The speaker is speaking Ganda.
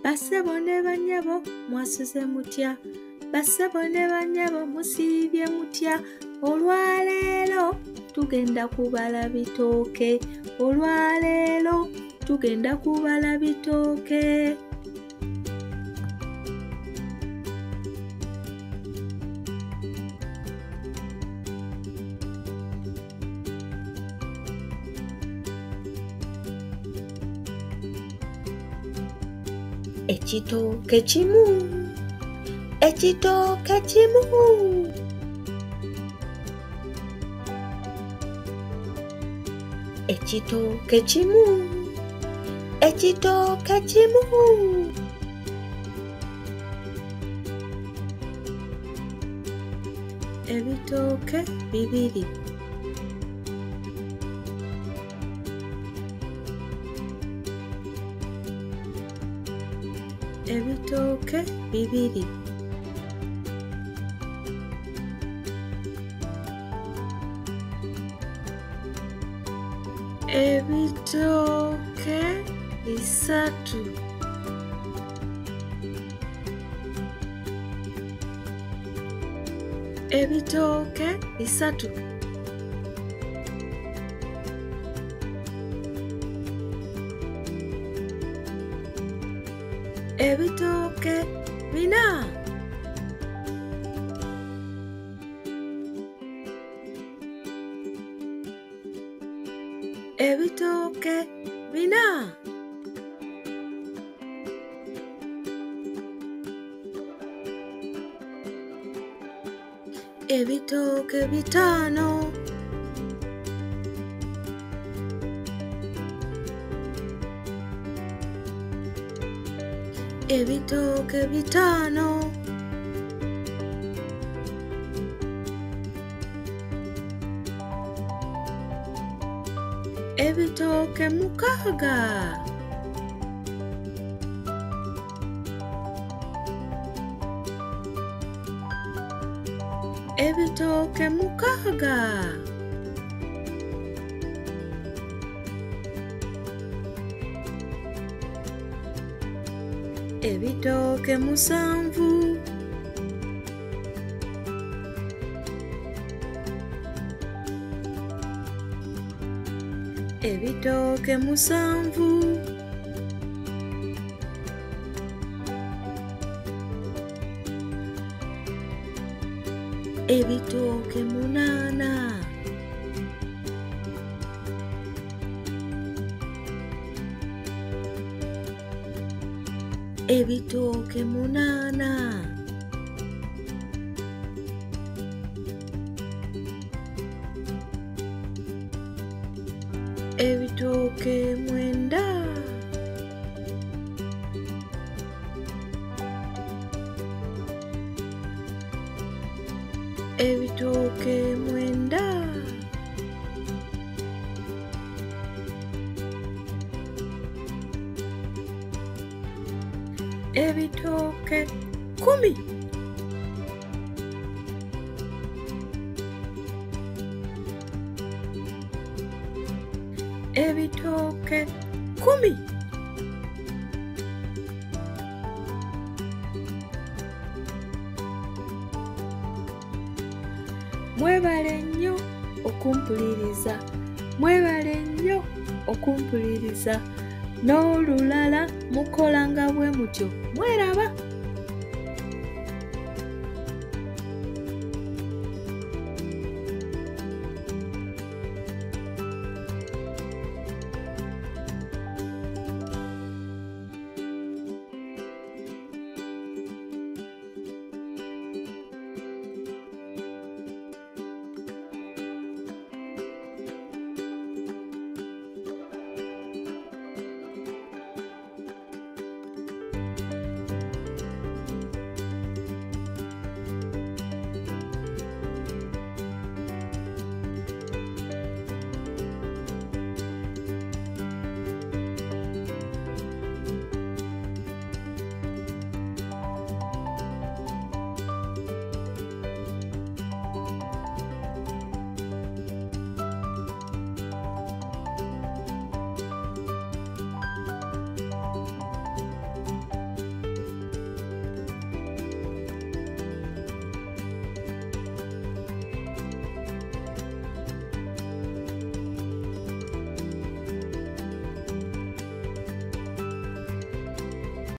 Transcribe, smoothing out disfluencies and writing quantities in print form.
Bassebo ne bannyabo mwasuze mutya? Bassebo ne bannyabo musiibye mutya? Olwaleero tugenda kubala bitooke. Olwaleero tugenda kubala bitooke. Ekitooke kimu, ekitooke kimu. Ekitooke kimu, ekitooke kimu. Ebitooke bibiri. Ebitooke bibiri. Ebitooke bisatu. Ebitooke bisatu. Ebitooke bina. Ebitooke bina. Ebitooke bitaano. Ebitooke bitaano. Ebitooke mukaaga. Ebitooke mukaaga. Ebitooke musanvu. Ebitooke musanvu. Ebitooke munaana. Ebitooke munaana. Ebitooke mwenda. Ebitooke mwenda. Ebitooke 10. Ebitooke 10. Mwebale nnyo okumpuliriza. Mwebale nnyo okumpuliriza. N'olulala mukolanga bwe mutyo. Mweraba.